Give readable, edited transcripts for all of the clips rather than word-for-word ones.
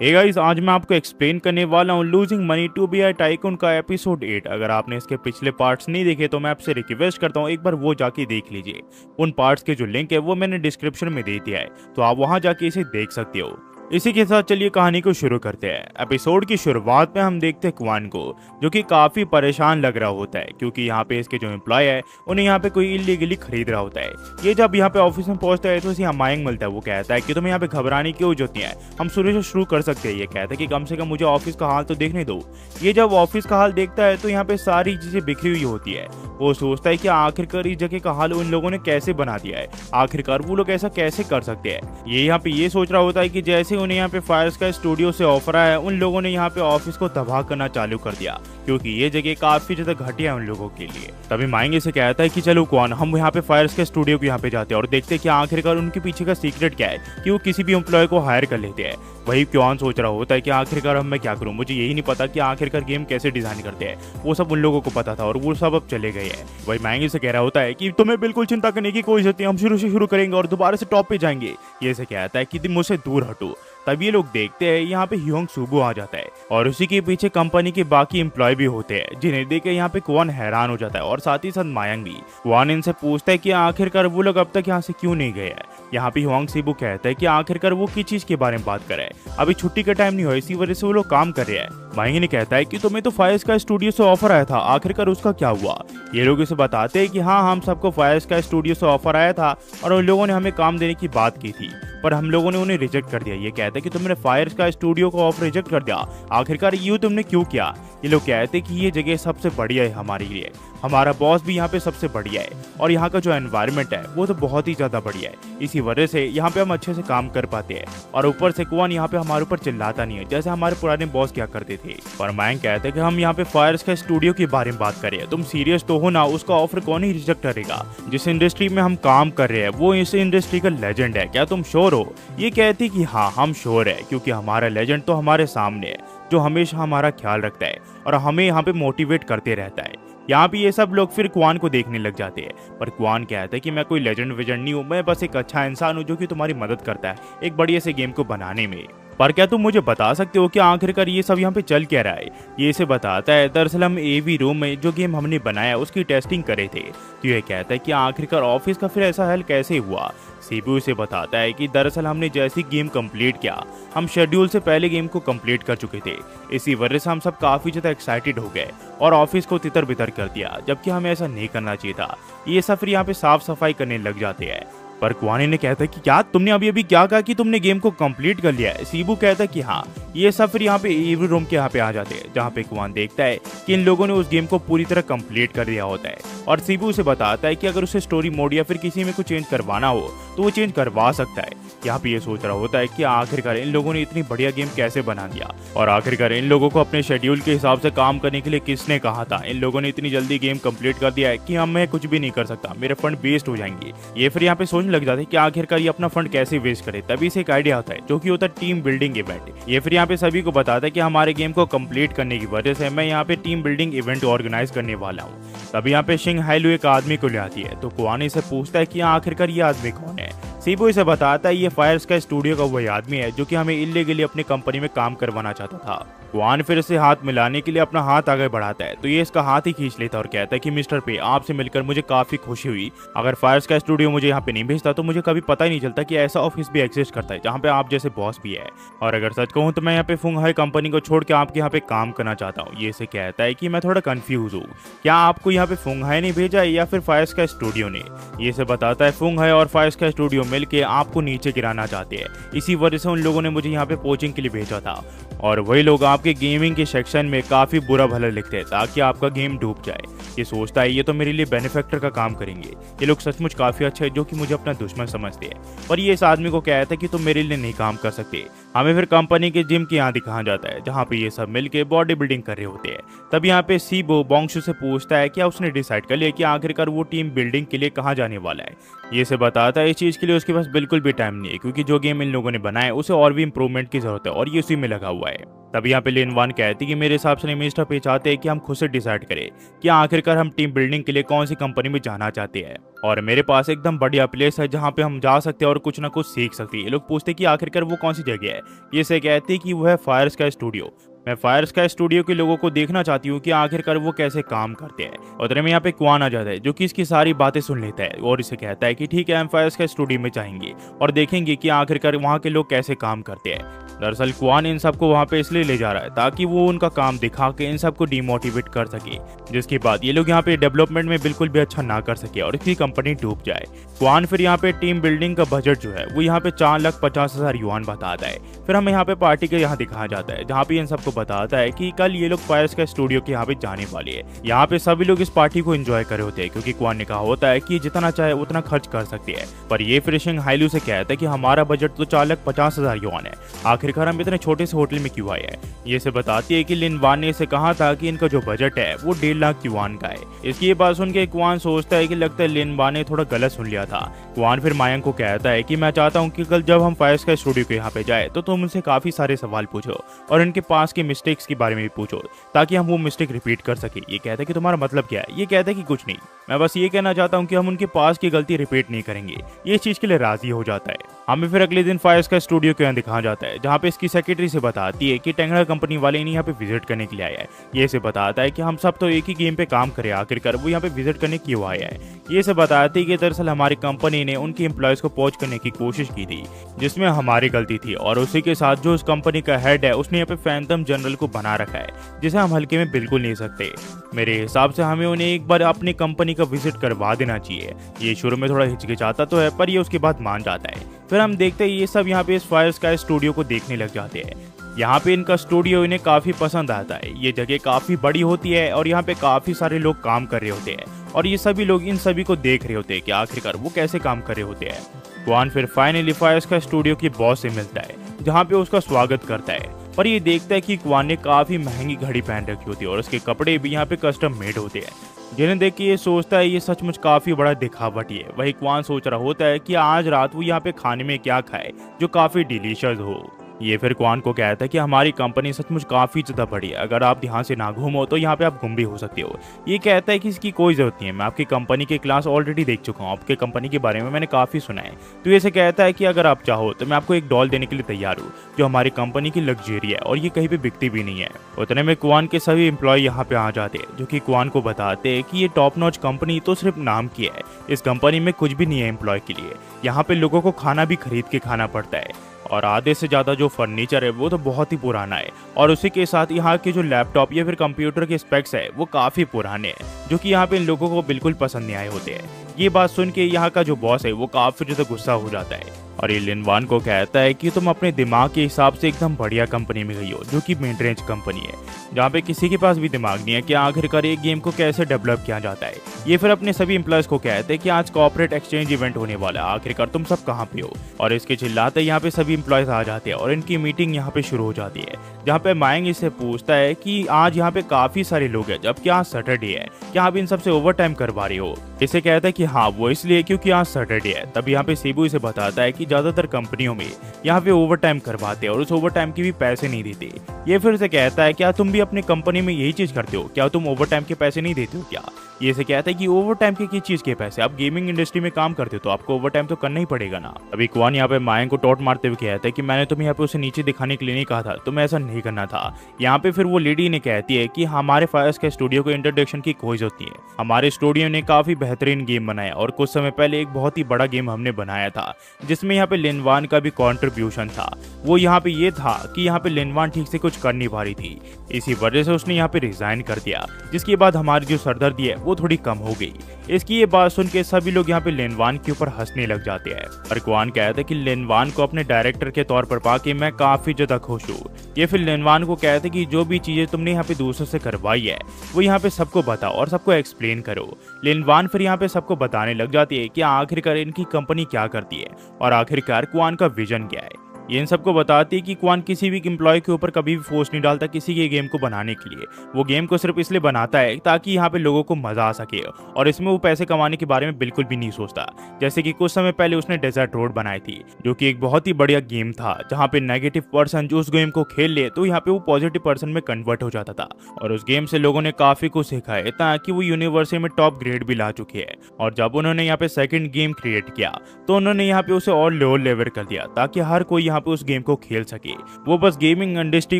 Hey guys, आज मैं आपको एक्सप्लेन करने वाला हूँ losing money to be a tycoon का एपिसोड 8। अगर आपने इसके पिछले पार्ट्स नहीं देखे तो मैं आपसे रिक्वेस्ट करता हूँ एक बार वो जाके देख लीजिए। उन पार्ट्स के जो लिंक है वो मैंने डिस्क्रिप्शन में दे दिया है, तो आप वहां जाके इसे देख सकते हो। इसी के साथ चलिए कहानी को शुरू करते हैं। एपिसोड की शुरुआत में हम देखते हैं क्वान को, जो कि काफी परेशान लग रहा होता है क्योंकि यहाँ पे इसके जो एम्प्लॉय है उन्हें यहाँ पे कोई इलीगली खरीद रहा होता है। ये जब यहाँ पे ऑफिस में पहुंचता है तो इसे मायंग मिलता है। वो कहता है कि तुम्हें यहाँ पे घबराने की जरूरत नहीं है, हम शुरू से शुरू कर सकते हैं। ये कहता है कि कम से कम मुझे ऑफिस का हाल तो देखने दो। ये जब ऑफिस का हाल देखता है तो यहाँ पे सारी चीजें बिखरी हुई होती है। वो सोचता है कि आखिरकार इस जगह का हाल उन लोगों ने कैसे बना दिया है, आखिरकार वो लोग ऐसा कैसे कर सकते हैं। ये यहाँ पे ये सोच रहा होता है कि जैसे उन्हें यहाँ पे फायर्स का स्टूडियो से ऑफर आया, उन लोगों ने यहाँ पे ऑफिस को तबाह करना चालू कर दिया क्योंकि ये जगह काफी ज्यादा घटिया है उन लोगों के लिए। तभी माइंग से कहता है कि चलो कौन, हम यहाँ पे फायर्स के स्टूडियो को यहाँ पे जाते हैं और देखते हैं कि आखिरकार उनके पीछे का सीक्रेट क्या है कि वो किसी भी एम्प्लॉय को हायर कर लेते हैं। वही क्यों सोच रहा होता है कि आखिरकार अब मैं क्या करूं, मुझे यही नहीं पता कि आखिरकार गेम कैसे डिजाइन करते हैं। वो सब उन लोगों को पता था और वो सब अब चले गए हैं। वही माइंग से कह रहा होता है कि तुम्हें बिल्कुल चिंता करने की कोई जरूरत नहीं, हम शुरू से शुरू करेंगे और दोबारा से टॉप पे जाएंगे। ये से कहता है कि मुझसे दूर हटो। तब ये लोग देखते हैं यहाँ पे ह्योंग सुबू आ जाता है और उसी के पीछे कंपनी के बाकी एम्प्लॉय भी होते हैं, जिन्हें देख के यहाँ पे क्वान हैरान हो जाता है और साथ ही साथ मायंग भी। क्वान इनसे पूछता है कि आखिरकार वो लोग अब तक यहाँ से क्यों नहीं गए हैं। यहाँ पे ह्योंग सुबू कहता है कि आखिरकार वो किस चीज के बारे में बात कर रहे हैं, अभी छुट्टी का टाइम नहीं हुआ, इसी वजह से वो लोग काम कर रहे हैं। मायंग ने कहता है कि तुम्हें तो फायर्स का स्टूडियो से ऑफर आया था, आखिरकार उसका क्या हुआ। ये लोग इसे बताते हैं कि हाँ, हम सबको फायर्स का स्टूडियो से ऑफर आया था और उन लोगों ने हमें काम देने की बात की थी, पर हम लोगों ने उन्हें रिजेक्ट कर दिया। ये कहते हैं कि तुमने फायर्स का स्टूडियो को ऑफर रिजेक्ट कर दिया, आखिरकार ये तुमने क्यों किया। ये लोग कहते हैं कि ये जगह सबसे बढ़िया है हमारे लिए, हमारा बॉस भी यहाँ पे सबसे बढ़िया है और यहाँ का जो एनवायरनमेंट है वो तो बहुत ही ज्यादा बढ़िया है, इसी वजह से यहाँ पे हम अच्छे से काम कर पाते हैं। और ऊपर से क्वान यहाँ पे हमारे ऊपर चिल्लाता नहीं है जैसे हमारे पुराने बॉस क्या करते थे। और मायंग कहते हैं कि हम यहाँ पे फायर्स का स्टूडियो के बारे में बात कर रहे हैं, तुम सीरियस तो हो ना, उसका ऑफर कौन ही रिजेक्ट करेगा। जिस इंडस्ट्री में हम काम कर रहे हैं वो इस इंडस्ट्री का लेजेंड है, क्या तुम श्योर हो। ये कहती कि हाँ, हम श्योर है क्योंकि हमारा लेजेंड तो हमारे सामने है, जो हमेशा हमारा ख्याल रखता है और हमें यहाँ पे मोटिवेट करते रहता है। यहाँ पे ये सब लोग फिर क्वान को देखने लग जाते हैं, पर क्वान कहता है कि मैं कोई लेजेंड वेजेंड नहीं हूँ, मैं बस एक अच्छा इंसान हूँ जो कि तुम्हारी मदद करता है एक बढ़िया से गेम को बनाने में। पर क्या तुम मुझे बता सकते हो कि आखिरकार ये सब यहाँ पे चल क्या रहा है। ये इसे बताता है दरअसल हम एवी रूम में जो गेम हमने बनाया उसकी टेस्टिंग करे थे। तो ये कहता है कि आखिरकार ऑफिस का फिर ऐसा हल कैसे हुआ। सीबू इसे बताता है कि दरअसल हमने जैसी गेम कंप्लीट किया, हम शेड्यूल से पहले गेम को कंप्लीट कर चुके थे, इसी वजह से हम सब काफी ज्यादा एक्साइटेड हो गए और ऑफिस को तितर बितर कर दिया, जबकि हमें ऐसा नहीं करना चाहिए था। ये सब फिर यहाँ पे साफ सफाई करने लग जाते हैं। पर क्वानी ने कहता है कि क्या तुमने अभी क्या कहा कि तुमने गेम को कंप्लीट कर लिया है। सीबू कहता है कि हाँ। ये सब फिर यहाँ पे एवी रूम के यहाँ पे आ जाते हैं, जहाँ पे क्वान देखता है कि इन लोगों ने उस गेम को पूरी तरह कंप्लीट कर दिया होता है और सीबू उसे बताता है कि अगर उसे स्टोरी मोड या फिर किसी में कुछ चेंज करवाना हो तो वो चेंज करवा सकता है। यहाँ पे ये सोच रहा होता है कि आखिरकार इन लोगों ने इतनी बढ़िया गेम कैसे बना दिया और आखिरकार इन लोगों को अपने शेड्यूल के हिसाब से काम करने के लिए किसने कहा था। इन लोगों ने इतनी जल्दी गेम कंप्लीट कर दिया है कि हम मैं कुछ भी नहीं कर सकता, मेरे फंड वेस्ट हो जाएंगे। ये फिर यहाँ पे सोचने लग जाते हैं कि आखिरकार ये अपना फंड कैसे वेस्ट करे। तभी से एक आइडिया आता है जो कि होता है टीम बिल्डिंग इवेंट। ये फिर यहाँ पे सभी को बताता है कि हमारे गेम को कंप्लीट करने की वजह से मैं यहाँ पे टीम बिल्डिंग इवेंट ऑर्गेनाइज करने वाला हूँ। तभी यहाँ पे शिंग हाइलू एक आदमी को ले आती है, तो कुआनी से पूछता है कि आखिरकार ये आदमी कौन है। सीबू इसे बताता है ये फायर्स का स्टूडियो का वही आदमी है जो कि हमें इल्लीगली अपनी कंपनी में काम करवाना चाहता था। क्वान फिर से हाथ मिलाने के लिए अपना हाथ आगे बढ़ाता है, तो ये इसका हाथ ही खींच लेता है और कहता है कि मिस्टर पे, आपसे मिलकर मुझे काफी खुशी हुई। अगर फायर्स का स्टूडियो मुझे यहाँ पे नहीं भेजता तो मुझे कभी पता ही नहीं चलता कि ऐसा ऑफिस भी एग्जिस्ट करता है जहाँ पे आप जैसे बॉस भी है। और अगर सच कहूँ तो मैं यहाँ पे फुंग हाई कंपनी को छोड़ के आपके यहाँ पे काम करना चाहता हूँ। ये इसे कहता है कि मैं थोड़ा कंफ्यूज हूँ, क्या आपको यहाँ पे फुंग हाई ने भेजा है या फिर फायर्स का स्टूडियो ने। ये इसे बताता है फुंग हाई और फायर्स का स्टूडियो मिलके आपको नीचे गिराना चाहते हैं, इसी वजह से उन लोगों ने मुझे यहाँ पे कोचिंग के लिए भेजा था और वही लोग आपके गेमिंग के सेक्शन में काफी बुरा भला लिखते हैं ताकि आपका गेम डूब जाए। ये सोचता है ये तो मेरे लिए बेनिफैक्टर का काम करेंगे, ये लोग सचमुच काफी अच्छे हैं जो कि मुझे अपना दुश्मन समझते हैं। पर ये इस आदमी को कहता है कि तुम मेरे लिए नहीं काम कर सकते। हमें फिर कंपनी के जिम के यहाँ दिखाया जाता है जहाँ पे ये सब मिलके बॉडी बिल्डिंग कर रहे होते हैं। तब यहाँ पे सीबो बोंगशु से पूछता है क्या उसने डिसाइड कर लिया कि आखिरकार वो टीम बिल्डिंग के लिए कहाँ जाने वाला है। ये से बताता है इस चीज के लिए उसके पास बिल्कुल भी टाइम नहीं है क्योंकि जो गेम इन लोगों ने बनाया है उसे और भी इंप्रूवमेंट की जरूरत है और ये उसी में लगा हुआ है। तब यहाँ पे लिन वान कहती कि मेरे हिसाब से मिस्टर पे चाहते हैं कि हम खुद से डिसाइड करें कि आखिरकार हम टीम बिल्डिंग के लिए कौन सी कंपनी में जाना चाहते हैं, और मेरे पास एकदम बढ़िया प्लेस है जहाँ पे हम जा सकते हैं और कुछ ना कुछ सीख सकते हैं। ये लोग पूछते कि आखिरकार वो कौन सी जगह है। ये से कहती कि वो है फायर स्काई स्टूडियो। मैं फायर स्काई स्टूडियो के लोगों को देखना चाहती हूँ कि आखिरकार वो कैसे काम करते हैं। उतने में यहाँ पे क्वान आ जाता है जो कि इसकी सारी बातें सुन लेता है और इसे कहता है कि ठीक है, हम फायर स्काई स्टूडियो में जाएंगे और देखेंगे कि आखिरकार वहाँ के लोग कैसे काम करते हैं। दरअसल क्वान इन सबको वहाँ पे इसलिए ले जा रहा है ताकि वो उनका काम दिखा के इन सबको डिमोटिवेट कर सके, जिसके बाद ये लोग यहाँ पे डेवलपमेंट में बिल्कुल भी अच्छा ना कर सके और इसकी कंपनी डूब जाए। क्वान फिर यहाँ पे टीम बिल्डिंग का बजट जो है वो यहाँ पे 4,50,000 युआन बताता है। फिर हमें यहाँ पे पार्टी के यहाँ दिखाया जाता है जहाँ पे इन सबको बताता है कि कल ये लोग फायर स्काई स्टूडियो के यहाँ पे जाने वाले हैं। यहाँ पे सभी लोग इस पार्टी को एंजॉय कर रहे होते हैं क्योंकि क्वान ने कहा होता है कि जितना चाहे उतना खर्च कर सकते हैं, पर ये फिर हाइलू से कहता है कि हमारा बजट तो 4,50,000 युआन है, आखिरकार हम इतने छोटे से होटल में क्यों आए हैं। ये से बताती है कि लिन वान ने इसे कहा था कि इनका जो बजट है वो 1.5 लाख युआन का है। इसकी ये बात सुन के क्वान सोचता है कि लगता है लिन वान ने थोड़ा गलत सुन लिया था। क्वान फिर मायंग को कहता है कि मैं चाहता हूँ कि कल जब हम फायर स्काई स्टूडियो के यहाँ पे जाए तो तुम उनसे काफी सारे सवाल पूछो और इनके पास के मिस्टेक्स के बारे में भी पूछो ताकि हम वो मिस्टेक रिपीट कर सके। ये कहता है कि तुम्हारा मतलब क्या है। ये कहता है कि कुछ नहीं, मैं बस ये कहना चाहता हूँ कि हम उनके पास की गलती रिपीट नहीं करेंगे। ये चीज के लिए राजी हो जाता है। हमें फिर अगले दिन फायर स्काई स्टूडियो के यहाँ दिखाया जाता है जहाँ पे इसकी सेक्रेटरी से बताती है कि टेंगड़ा कंपनी वाले इन्हें यहाँ पे विजिट करने के लिए आया है। ये से बताता है कि हम सब तो एक ही गेम पे काम करें, आखिरकार वो यहाँ पे विजिट करने क्यों आया है। ये से बताते हैं कि दरअसल हमारी कंपनी ने उनके एम्प्लॉयज को पहुंच करने की कोशिश की थी जिसमें हमारी गलती थी, और उसी के साथ जो उस कंपनी का हेड है उसने यहाँ पे फैंटम जनरल को बना रखा है जिसे हम हल्के में बिल्कुल नहीं सकते। मेरे हिसाब से हमें उन्हें एक बार अपनी कंपनी का विजिट करवा देना चाहिए। ये शुरू में थोड़ा हिचकिचाता तो है पर ये उसके बाद मान जाता है। फिर हम देखते हैं ये सब यहाँ पे इस फायर स्काई स्टूडियो को देखने लग जाते हैं। यहाँ पे इनका स्टूडियो इन्हें काफी पसंद आता है। ये जगह काफी बड़ी होती है और यहाँ पे काफी सारे लोग काम कर रहे होते हैं और ये सभी लोग इन सभी को देख रहे होते हैं कि आखिरकार वो कैसे काम कर रहे होते हैं। क्वान फिर फाइनली फायर स्काई स्टूडियो की बॉस से मिलता है जहाँ पे उसका स्वागत करता है, पर ये देखता है कि क्वान ने काफी महंगी घड़ी पहन रखी होती है और उसके कपड़े भी यहाँ पे कस्टम मेड होते हैं, जिन्हें देख के ये सोचता है ये सचमुच काफी बड़ा दिखावटी है। वही क्वान सोच रहा होता है कि आज रात वो यहाँ पे खाने में क्या खाए जो काफी डिलीशियस हो। ये फिर क्वान को कहता है कि हमारी कंपनी सचमुच काफी ज्यादा बड़ी है, अगर आप ध्यान से ना घूमो तो यहाँ पे आप गुम भी हो सकते हो। ये कहता है कि इसकी कोई जरूरत नहीं है, मैं आपकी कंपनी के क्लास ऑलरेडी देख चुका हूँ, आपके कंपनी के बारे में मैंने काफी सुना है। तो ये से कहता है कि अगर आप चाहो तो मैं आपको एक डॉल देने के लिए तैयार हूँ जो हमारी कंपनी की लग्जरी है और ये कहीं पे बिकती भी नहीं है। उतने में क्वान के सभी एम्प्लॉय यहाँ पे आ जाते हैं जो कि क्वान को बताते हैं कि ये टॉप नॉच कंपनी तो सिर्फ नाम की है, इस कंपनी में कुछ भी नहीं है एम्प्लॉय के लिए। यहाँ पे लोगों को खाना भी खरीद के खाना पड़ता है और आधे से ज्यादा जो फर्नीचर है वो तो बहुत ही पुराना है और उसी के साथ यहाँ के जो लैपटॉप या फिर कंप्यूटर के स्पेक्स है वो काफी पुराने हैं जो कि यहाँ पे इन लोगों को बिल्कुल पसंद नहीं आए होते हैं। ये बात सुन के यहाँ का जो बॉस है वो काफी ज्यादा गुस्सा हो जाता है और ये लिन वान को कहता है कि तुम अपने दिमाग के हिसाब से एकदम बढ़िया कंपनी में गई हो जो कि मिड रेंज कंपनी है जहाँ पे किसी के पास भी दिमाग नहीं है कि आखिरकार एक गेम को कैसे डेवलप किया जाता है। ये फिर अपने सभी एम्प्लॉयज को कहते हैं कि आज कॉर्पोरेट एक्सचेंज इवेंट होने वाला है, आखिरकार तुम सब कहाँ पे हो। और इसके चिल्लाते यहाँ पे सभी एम्प्लॉयज आ जाते हैं और इनकी मीटिंग यहाँ पे शुरू हो जाती है जहाँ पे मायंग इससे पूछता है कि आज यहाँ पे काफी सारे लोग हैं जबकि आज सैटरडे है, क्या आप इन सबसे ओवर टाइम करवा रहे हो। इसे कहता है कि हाँ वो इसलिए क्योंकि आज सैटरडे है। तब यहाँ पे सीबू इसे बताता है कि ज्यादातर कंपनियों में यहाँ पे ओवर टाइम करवाते हैं और उस ओवर टाइम के भी पैसे नहीं देते। ये फिर से कहता है क्या तुम भी अपनी कंपनी में यही चीज करते हो, क्या तुम ओवर टाइम के पैसे नहीं देते हो क्या। ये से कहता है कि ओवर टाइम के किस चीज के पैसे, आप गेमिंग इंडस्ट्री में काम करते हो तो आपको ओवर टाइम तो करना ही पड़ेगा ना। अभी क्वान यहाँ पे मायंग को टॉट मारते हुए कहता है कि मैंने तुम्हें यहाँ पे उसे नीचे दिखाने के लिए नहीं कहा था, तुम्हें ऐसा नहीं करना था। यहाँ पे फिर वो लेडी ने कहती है कि हमारे फायर स्काई स्टूडियो को इंट्रोडक्शन की कोई जरूरत नहीं है, हमारे स्टूडियो ने काफी बेहतरीन गेम बनाया और कुछ समय पहले एक बहुत ही बड़ा गेम हमने बनाया था जिसमें यहाँ पे लिन वान का भी कॉन्ट्रीब्यूशन था। वो यहाँ पे ये था कि यहाँ पे लिन वान ठीक से कुछ कर नहीं पा रही थी, इसी वजह से उसने यहाँ पे रिजाइन कर दिया, जिसके बाद हमारी जो सरदर्दी है वो थोड़ी कम हो गई। इसकी ये बात सुन के सभी लोग यहाँ पे लिन वान के ऊपर हंसने लग जाते हैं और क्वान कहता है कि लिन वान को अपने डायरेक्टर के तौर पर पाके मैं काफी ज्यादा खुश हूँ। ये फिर लिन वान को कहते हैं कि जो भी चीजें तुमने यहाँ पे दूसरों से करवाई है वो यहाँ पे सबको बताओ और सबको एक्सप्लेन करो। लिन वान फिर यहाँ पे सबको बताने लग जाती है कि आखिरकार इनकी कंपनी क्या करती है और आखिरकार क्वान का विजन क्या है। ये इन सबको बताती है कि क्वान किसी भी एम्प्लॉय के ऊपर कभी भी फोर्स नहीं डालता किसी के गेम को बनाने के लिए। वो गेम को सिर्फ इसलिए बनाता है ताकि यहाँ पे लोगों को मजा आ सके, और इसमें वो पैसे कमाने के बारे में बिल्कुल भी नहीं सोचता। जैसे कि कुछ समय पहले उसने डेजर्ट रोड बनाई थी, जो कि एक बहुत ही बढ़िया गेम था, जहाँ पे नेगेटिव पर्सन जो उस गेम को खेल ले तो यहाँ पे वो पॉजिटिव पर्सन में कन्वर्ट हो जाता था। और उस गेम से लोगों ने काफी कुछ सीखा है, ताकि वो यूनिवर्सिटी में टॉप ग्रेड भी ला चुकी है। और जब उन्होंने यहाँ पे सेकंड गेम क्रिएट किया तो उन्होंने यहाँ पे उसे और लोअर लेवल कर दिया, ताकि हर कोई यहाँ पे उस गेम को खेल सके। वो बस गेमिंग इंडस्ट्री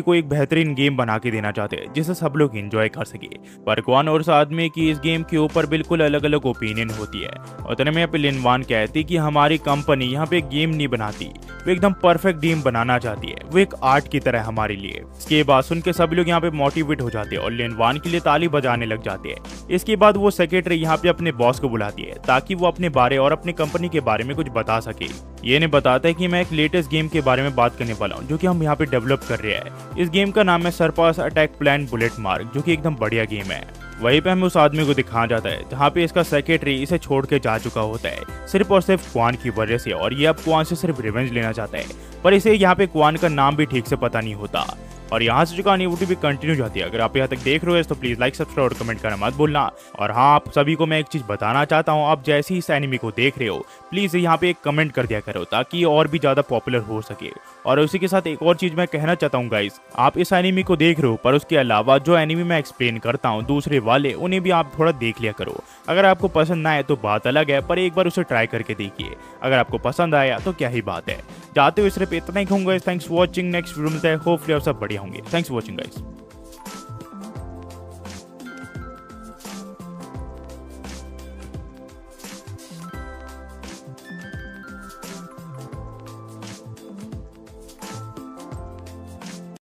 को एक बेहतरीन गेम बना के देना चाहते हैं जिसे सब लोग एंजॉय कर सके। पर क्वान और उस आदमी की इस गेम के ऊपर बिल्कुल अलग अलग ओपिनियन होती है। और तने में यहाँ पे लिन वान कहती कि हमारी कंपनी यहाँ पे गेम नहीं बनाती, वो एकदम परफेक्ट गेम बनाना चाहती है, वो एक आर्ट की तरह हमारे लिए। इसके बाद सुन के सभी लोग यहाँ पे मोटिवेट हो जाते हैं और लिन वान के लिए ताली बजाने लग जाते हैं। इसके बाद वो सेक्रेटरी यहाँ पे अपने बॉस को बुलाती है ताकि वो अपने बारे और अपनी कंपनी के बारे में कुछ बता सके। ये ने बताता है कि मैं एक लेटेस्ट गेम के बारे में बात करने वाला हूँ जो कि हम यहाँ पे डेवलप कर रहे हैं। इस गेम का नाम है surpass attack plan bullet mark, जो कि एकदम बढ़िया गेम है। वहीं पे हमें उस आदमी को दिखाया जाता है जहाँ पे इसका सेक्रेटरी इसे छोड़ के जा चुका होता है सिर्फ और सिर्फ क्वान की वजह से, और ये अब क्वान से सिर्फ रिवेंज लेना चाहता है। पर इसे यहाँ पे क्वान का नाम भी ठीक से पता नहीं होता। और यहाँ से जो कहानी वो भी कंटिन्यू जाती है। अगर आप यहाँ तक देख रहे हो तो प्लीज लाइक सब्सक्राइब और कमेंट करना मत भूलना। और हाँ, आप सभी को मैं एक चीज बताना चाहता हूँ, आप जैसे ही इस एनिमी को देख रहे हो प्लीज यहाँ पे एक कमेंट कर दिया करो ताकि और भी ज्यादा पॉपुलर हो सके। और उसी के साथ एक और चीज मैं कहना चाहता हूँ गाइस, आप इस एनिमी को देख रहे हो पर उसके अलावा जो एनिमी मैं एक्सप्लेन करता हूँ दूसरे वाले, उन्हें भी आप थोड़ा देख लिया करो। अगर आपको पसंद ना आए तो बात अलग है, पर एक बार उसे ट्राई करके देखिए। अगर आपको पसंद आया तो क्या ही बात है। जाते हुए सिर्फ इतना ही कहूंगा, thanks for watching. Next video मिलता है, होपफुली आप सब बढ़िया होंगे। Thanks for watching guys.